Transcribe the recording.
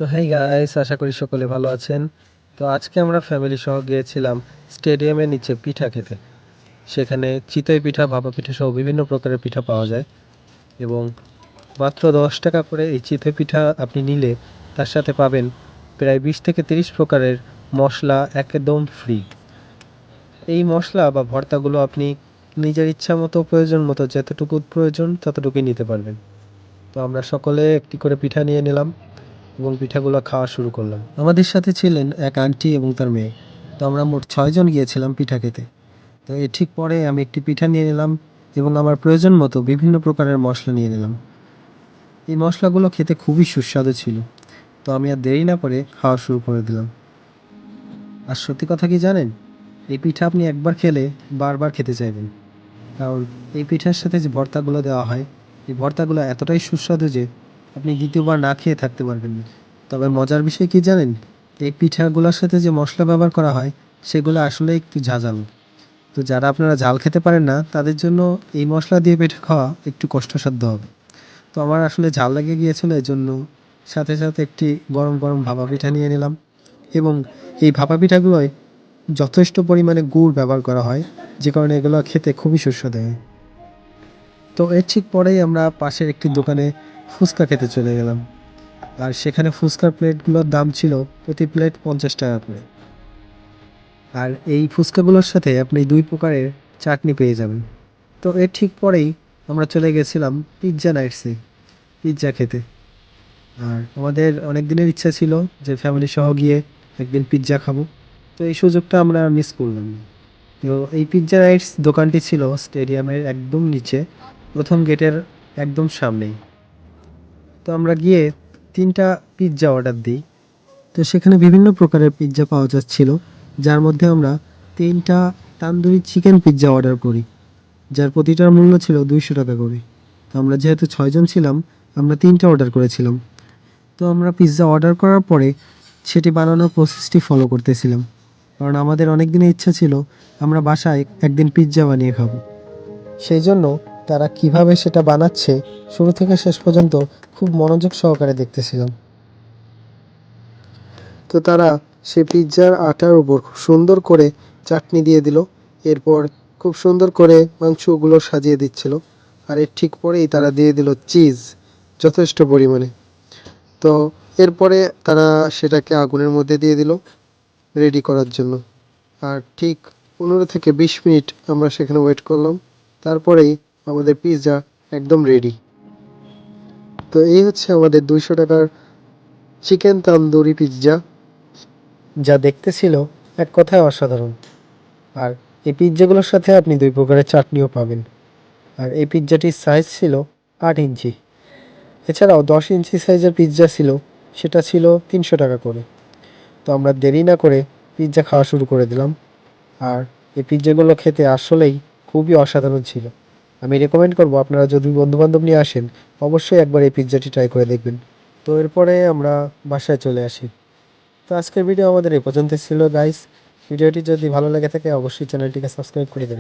তো hey guys, আশা করি সকলে ভালো আছেন। তো আজকে আমরা ফ্যামিলি সহ গিয়েছিলাম স্টেডিয়ামের নিচে পিঠা খেতে। সেখানে চিতই পিঠা, ভাপা পিঠা সহ বিভিন্ন প্রকারের পিঠা পাওয়া যায় এবং মাত্র 10 টাকা করে এই চিতই পিঠা আপনি নিলে তার সাথে পাবেন প্রায় 20 থেকে 30 প্রকারের মশলা একদম ফ্রি। এই মশলা বা ভর্তাগুলো আপনি নিজের ইচ্ছা মতো, প্রয়োজন মতো যতটুকু প্রয়োজন ততটুকুই নিতে পারবেন। তো আমরা সকলে একটি করে পিঠা নিয়ে নিলাম এবং পিঠাগুলো খাওয়া শুরু করলাম। আমাদের সাথে ছিলেন এক আন্টি এবং তার মেয়ে। তো আমরা মোট 6 জন গিয়েছিলাম পিঠা খেতে। তো এর ঠিক পরে আমি একটি পিঠা নিয়ে নিলাম এবং আমার প্রয়োজন মতো বিভিন্ন প্রকারের মশলা নিয়ে নিলাম। এই মশলাগুলো খেতে খুবই সুস্বাদু ছিল। তো আমি আর দেরি না করে খাওয়া শুরু করে দিলাম। আর সত্যি কথা কি জানেন, এই পিঠা আপনি একবার খেলে বারবার খেতে চাইবেন। কারণ এই পিঠার সাথে যে ভর্তাগুলো দেওয়া হয়, এই ভর্তাগুলো এতটাই সুস্বাদু যে আপনি দ্বিতীয়বার না খেয়ে থাকতে পারবেন না। তবে মজার বিষয় কি জানেন, এই পিঠাগুলোর সাথে যে মশলা ব্যবহার করা হয় সেগুলো আসলে একটু ঝাঁঝালো। তো যারা আপনারা ঝাল খেতে পারেন না তাদের জন্য এই মশলা দিয়ে পিঠা খাওয়া একটু কষ্টসাধ্য হবে। তো আমার আসলে ঝাল লেগে গিয়েছিল, এই জন্য সাথে সাথে একটি গরম গরম ভাপা পিঠা নিয়ে নিলাম এবং এই ভাপা পিঠাগুলোয় যথেষ্ট পরিমাণে গুড় ব্যবহার করা হয়, যে কারণে এগুলো খেতে খুবই সুস্বাদু হয়। তো এর ঠিক পরেই আমরা পাশের একটি দোকানে ফুচকা খেতে চলে গেলাম। আর সেখানে ফুচকার প্লেটগুলোর দাম ছিল প্রতি প্লেট 50 টাকা করে। আর এই ফুচকাগুলোর সাথে আপনি 2 প্রকারের চাটনি পেয়ে যাবেন। তো এর ঠিক পরেই আমরা চলে গেছিলাম পিৎজা নাইটসে পিৎজা খেতে। আর আমাদের অনেক দিনের ইচ্ছা ছিল যে ফ্যামিলি সহ গিয়ে একদিন পিৎজা খাবো। তো এই সুযোগটা আমরা মিস করলাম। তো এই পিৎজা নাইটস দোকানটি ছিল স্টেডিয়ামের একদম নিচে, প্রথম গেটের একদম সামনেই। তো আমরা গিয়ে 3টা পিৎজা অর্ডার দিই। তো সেখানে বিভিন্ন প্রকারের পিৎজা পাওয়া যাচ্ছিল, যার মধ্যে আমরা 3টা তান্দুরি চিকেন পিৎজা অর্ডার করি, যার প্রতিটার মূল্য ছিল 200 টাকা করে। তো আমরা যেহেতু 6 জন ছিলাম, আমরা 3টা অর্ডার করেছিলাম। তো আমরা পিৎজা অর্ডার করার পরে সেটি বানানোর প্রসেসটি ফলো করতেছিলাম, কারণ আমাদের অনেক দিনের ইচ্ছা ছিল আমরা বাসায় একদিন পিৎজা বানিয়ে খাবো। সেই জন্য তারা কিভাবে সেটা বানাচ্ছে শুরু থেকে শেষ পর্যন্ত খুব মনোযোগ সহকারে দেখতেছিলাম। তো তারা সেই পিৎজার আটার উপর খুব সুন্দর করে চাটনি দিয়ে দিল, এরপর খুব সুন্দর করে মাংসগুলো সাজিয়ে দিচ্ছিল। আর এর ঠিক পরেই তারা দিয়ে দিল চিজ যথেষ্ট পরিমাণে। তো এরপরে তারা সেটাকে আগুনের মধ্যে দিয়ে দিল রেডি করার জন্য। আর ঠিক 15 থেকে 20 মিনিট আমরা সেখানে ওয়েট করলাম। তারপরেই আমাদের পিৎজা একদম রেডি। তো এই হচ্ছে আমাদের 200 টাকার চিকেন তান্দুরি পিৎজা, যা দেখতে ছিল এক কথায় অসাধারণ। আর এই পিৎজাগুলোর সাথে আপনি 2 প্রকারের চাটনিও পাবেন। আর এই পিৎজাটির সাইজ ছিল 8 ইঞ্চি। এছাড়াও 10 ইঞ্চি সাইজের পিৎজা ছিল, সেটা ছিল 300 টাকা করে। তো আমরা দেরি না করে পিৎজা খাওয়া শুরু করে দিলাম। আর এই পিৎজাগুলো খেতে আসলেই খুবই অসাধারণ ছিল। আমি রেকমেন্ড করবো আপনারা যদি বন্ধুবান্ধব নিয়ে আসেন অবশ্যই একবার এই পিৎজাটি ট্রাই করে দেখবেন। তো এরপরে আমরা বাসায় চলে আসি। তো আজকের ভিডিও আমাদের এই পর্যন্ত ছিল গাইস। ভিডিওটি যদি ভালো লেগে থাকে অবশ্যই চ্যানেলটিকে সাবস্ক্রাইব করে দেবেন।